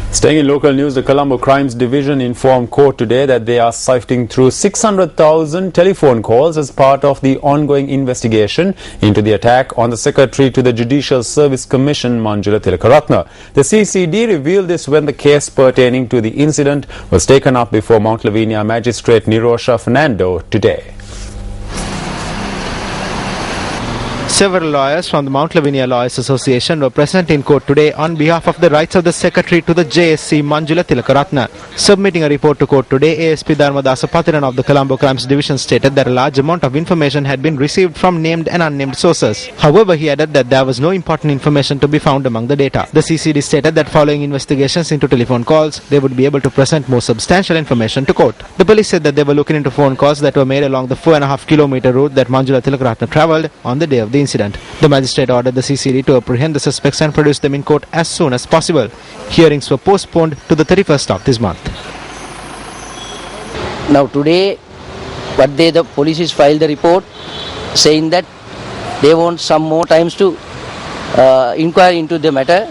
Staying in local news, the Colombo Crimes Division informed court today that they are sifting through 600,000 telephone calls as part of the ongoing investigation into the attack on the Secretary to the Judicial Service Commission, Manjula Tilakaratne. The CCD revealed this when the case pertaining to the incident was taken up before Mount Lavinia Magistrate Nirosha Fernando today. Several lawyers from the Mount Lavinia Lawyers Association were present in court today on behalf of the rights of the Secretary to the JSC, Manjula Tilakaratne. Submitting a report to court today, ASP Dharmadasa Patiran of the Colombo Crimes Division stated that a large amount of information had been received from named and unnamed sources. However, he added that there was no important information to be found among the data. The CCD stated that following investigations into telephone calls, they would be able to present more substantial information to court. The police said that they were looking into phone calls that were made along the 4.5 kilometer route that Manjula Tilakaratne travelled on the day of the incident. The magistrate ordered the CCD to apprehend the suspects and produce them in court as soon as possible. Hearings were postponed to the 31st of this month. Now today, the police has filed the report saying that they want some more times to inquire into the matter,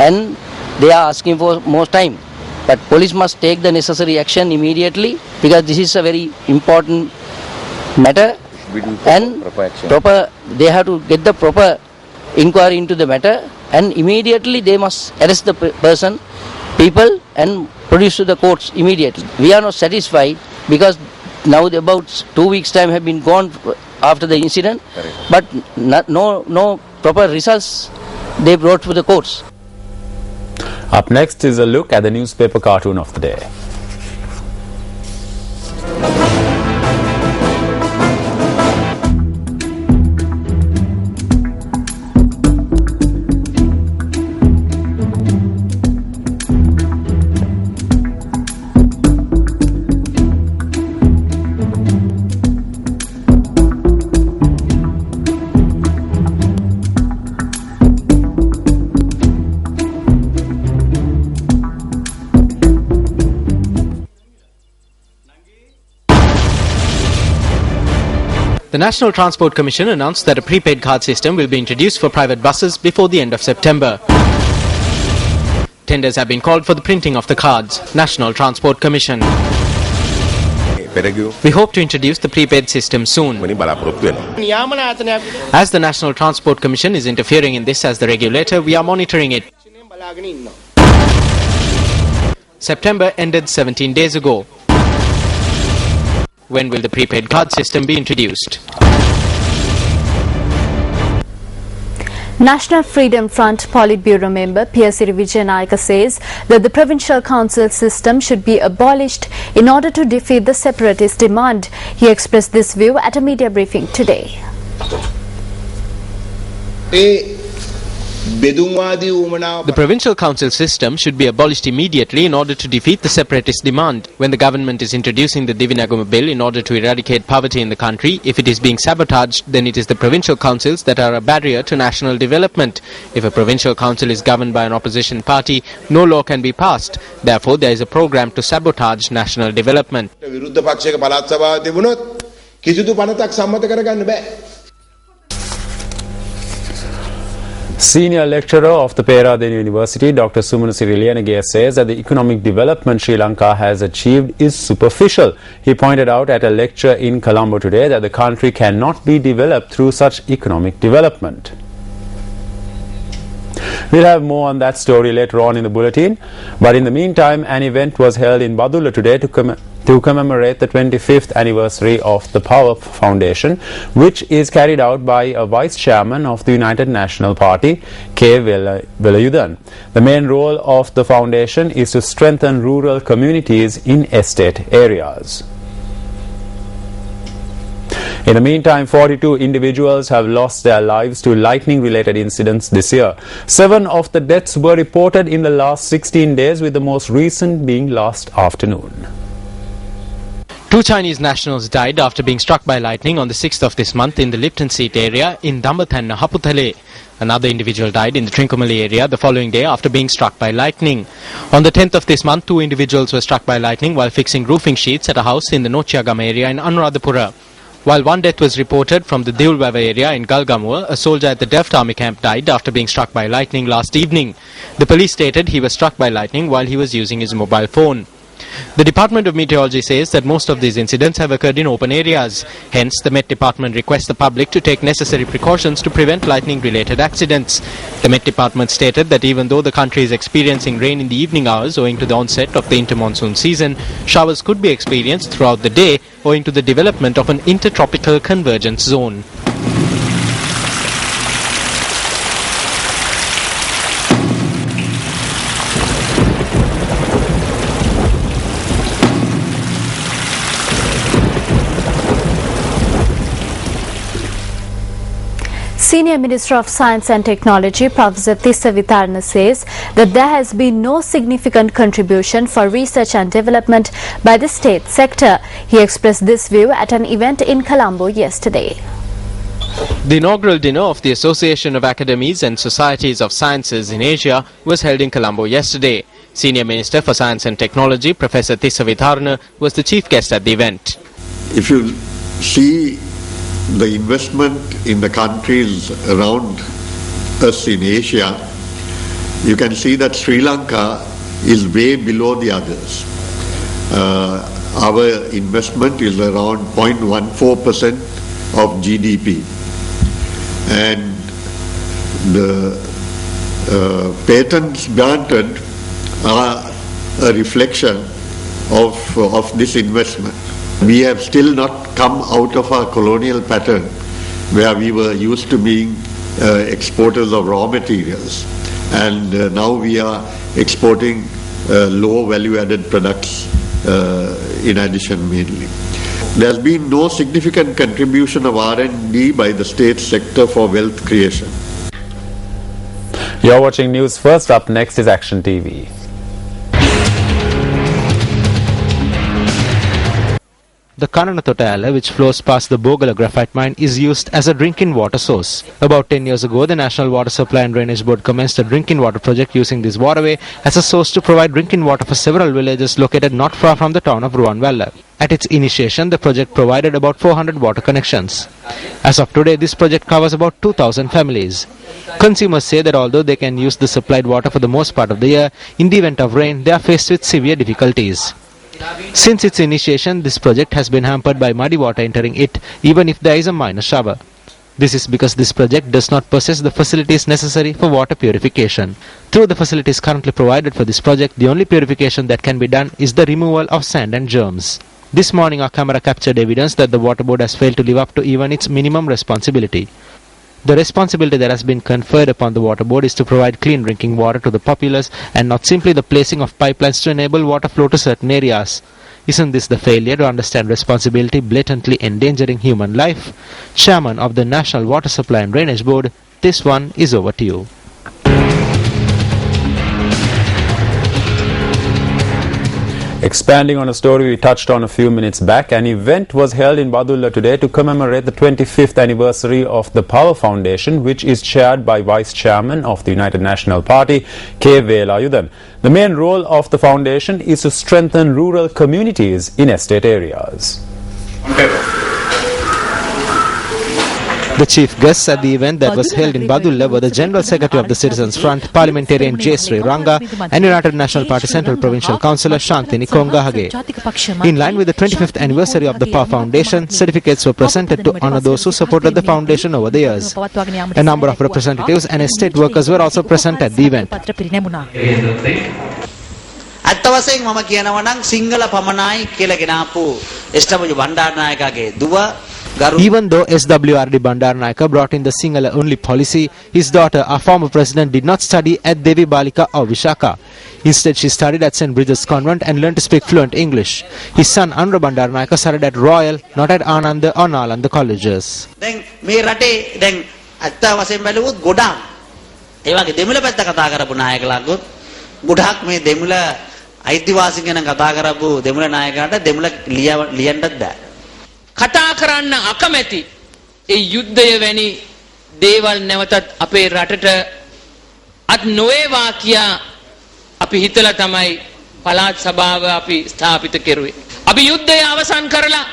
and they are asking for more time. But police must take the necessary action immediately because this is a very important matter. And they have to get the proper inquiry into the matter, and immediately they must arrest the people and produce to the courts immediately. We are not satisfied because now about 2 weeks time have been gone after the incident, but no proper results they brought to the courts. Up next is a look at the newspaper cartoon of the day. The National Transport Commission announced that a prepaid card system will be introduced for private buses before the end of September. Tenders have been called for the printing of the cards. National Transport Commission. We hope to introduce the prepaid system soon. As the National Transport Commission is interfering in this as the regulator, we are monitoring it. September ended 17 days ago. When will the prepaid card system be introduced? National Freedom Front Politburo member P.S. Vijayanayaka says that the provincial council system should be abolished in order to defeat the separatist demand. He expressed this view at a media briefing today. The provincial council system should be abolished immediately in order to defeat the separatist demand. When the government is introducing the Divinagama bill in order to eradicate poverty in the country, if it is being sabotaged, then it is the provincial councils that are a barrier to national development. If a provincial council is governed by an opposition party, no law can be passed. Therefore, there is a program to sabotage national development. Senior lecturer of the Peradeniya University, Dr. Sumana Siriliyanage says that the economic development Sri Lanka has achieved is superficial. He pointed out at a lecture in Colombo today that the country cannot be developed through such economic development. We'll have more on that story later on in the bulletin. But in the meantime, an event was held in Badulla today to commemorate the 25th anniversary of the Power Foundation, which is carried out by a vice chairman of the United National Party, K. Velayudan. The main role of the foundation is to strengthen rural communities in estate areas. In the meantime, 42 individuals have lost their lives to lightning-related incidents this year. 7 of the deaths were reported in the last 16 days, with the most recent being last afternoon. 2 Chinese nationals died after being struck by lightning on the 6th of this month in the Lipton Seat area in Dambathanna, Haputale. Another individual died in the Trincomalee area the following day after being struck by lightning. On the 10th of this month, 2 individuals were struck by lightning while fixing roofing sheets at a house in the Nochiagam area in Anuradhapura. While one death was reported from the Deulwava area in Galgamur, a soldier at the Delft Army camp died after being struck by lightning last evening. The police stated he was struck by lightning while he was using his mobile phone. The Department of Meteorology says that most of these incidents have occurred in open areas. Hence, the Met Department requests the public to take necessary precautions to prevent lightning-related accidents. The Met Department stated that even though the country is experiencing rain in the evening hours owing to the onset of the inter-monsoon season, showers could be experienced throughout the day owing to the development of an intertropical convergence zone. Senior Minister of Science and Technology Professor Tissa Vitarna says that there has been no significant contribution for research and development by the state sector. He expressed this view at an event in Colombo yesterday. The inaugural dinner of the Association of Academies and Societies of Sciences in Asia was held in Colombo yesterday. Senior Minister for Science and Technology Professor Tissa Vitarna was the chief guest at the event. If you see the investment in the countries around us in Asia, you can see that Sri Lanka is way below the others. Our investment is around 0.14% of GDP, and the patents granted are a reflection of this investment. We have still not come out of our colonial pattern where we were used to being exporters of raw materials, and now we are exporting low value added products in addition mainly. There has been no significant contribution of R&D by the state sector for wealth creation. You're watching News First. Up next is Action TV. The Kananatota, which flows past the Bogala graphite mine, is used as a drinking water source. About 10 years ago, the National Water Supply and Drainage Board commenced a drinking water project using this waterway as a source to provide drinking water for several villages located not far from the town of Ruanvalla. At its initiation, the project provided about 400 water connections. As of today, this project covers about 2,000 families. Consumers say that although they can use the supplied water for the most part of the year, in the event of rain, they are faced with severe difficulties. Since its initiation, this project has been hampered by muddy water entering it, even if there is a minor shower. This is because this project does not possess the facilities necessary for water purification. Through the facilities currently provided for this project, the only purification that can be done is the removal of sand and germs. This morning, our camera captured evidence that the water board has failed to live up to even its minimum responsibility. The responsibility that has been conferred upon the water board is to provide clean drinking water to the populace and not simply the placing of pipelines to enable water flow to certain areas. Isn't this the failure to understand responsibility blatantly endangering human life? Chairman of the National Water Supply and Drainage Board, this one is over to you. Expanding on a story we touched on a few minutes back, an event was held in Badulla today to commemorate the 25th anniversary of the Power Foundation, which is chaired by Vice Chairman of the United National Party, K. Velayudan. The main role of the foundation is to strengthen rural communities in estate areas. The chief guests at the event that was held in Badulla were the General Secretary of the Citizens Front, Parliamentarian J. Sri Ranga, and United National Party Central Provincial Councillor Shantini Kongahage. In line with the 25th anniversary of the Power Foundation, certificates were presented to honour those who supported the foundation over the years. A number of representatives and estate workers were also present at the event. අත්තවසයෙන් මම කියනවා නම් සිංහල පමණයි කියලා ගෙනාපු එස්.ඩබ්ලිව් බණ්ඩාරනායකගේ දුව Even though SWRD Bandaranaike brought in the Sinhala only policy, his daughter, our former president, did not study at Devi Balika or Vishaka. Instead, she studied at St. Bridget's Convent and learned to speak fluent English. His son, Andra Bandaranaike, studied at Royal, not at Ananda or Nalanda colleges. දැන් මේ රටේ දැන් අත්ත වශයෙන් බැලුවොත් ගොඩාක් ඒ වගේ දෙමළ පැත්ත කතා කරපු නායකලාගොත් ගොඩාක් මේ දෙමළ අයිතිවාසින් ගැන කතා කරපු දෙමළ නායකයාට දෙමළ ලියන්නත් බෑ. කතා කරන්න අකමැති ඒ යුද්ධය වැනි දේවල් නැවතත් අපේ රටට අත් නොවේවා කියා අපි හිතලා තමයි පළාත් සභාව අපි ස්ථාපිත කෙරුවේ. අපි යුද්ධය අවසන් කරලා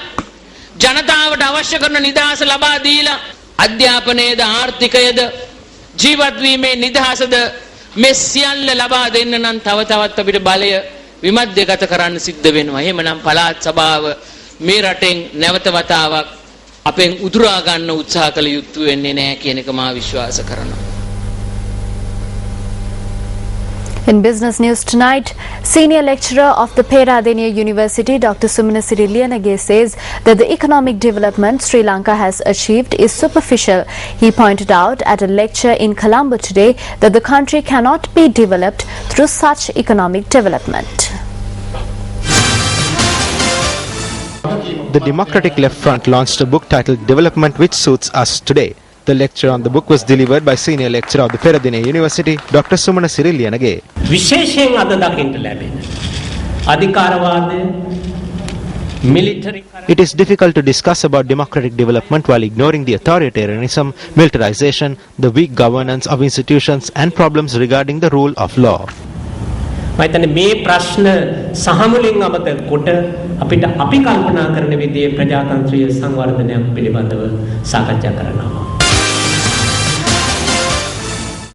ජනතාවට අවශ්‍ය කරන නිදහස ලබා දීලා අධ්‍යාපනයේද ආර්ථිකයේද ජීවත් වීමේ නිදහසද මේ සියල්ල ලබා දෙන්න නම් තව තවත් අපිට බලය විමධ්‍යගත කරන්න සිද්ධ වෙනවා. එහෙමනම් පළාත් සභාව මේ රටෙන් නැවත වතාවක් අපෙන් උදුරා ගන්න උත්සාහ කළ යුතු වෙන්නේ නැහැ කියන එක මා විශ්වාස කරනවා. In business news tonight, senior lecturer of the Peradeniya University, Dr. Sumanasiri Liyanage says that the economic development Sri Lanka has achieved is superficial. He pointed out at a lecture in Colombo today that the country cannot be developed through such economic development. The Democratic Left Front launched a book titled Development Which Suits Us Today. The lecture on the book was delivered by senior lecturer of the Peradeniya University, Dr. Sumanasiri Liyanage. විශේෂයෙන් අද දකින්න ලැබෙන අධිකාරවාදය military. It is difficult to discuss about democratic development while ignoring the authoritarianism, militarization, the weak governance of institutions and problems regarding the rule of law. මම හිතන්නේ මේ ප්‍රශ්න සහමුලින් අමතක කොට අපිට අපි කල්පනා කරන විදිහේ ප්‍රජාතන්ත්‍රීය සංවර්ධනයක් පිළිබඳව සාකච්ඡා කරනවා.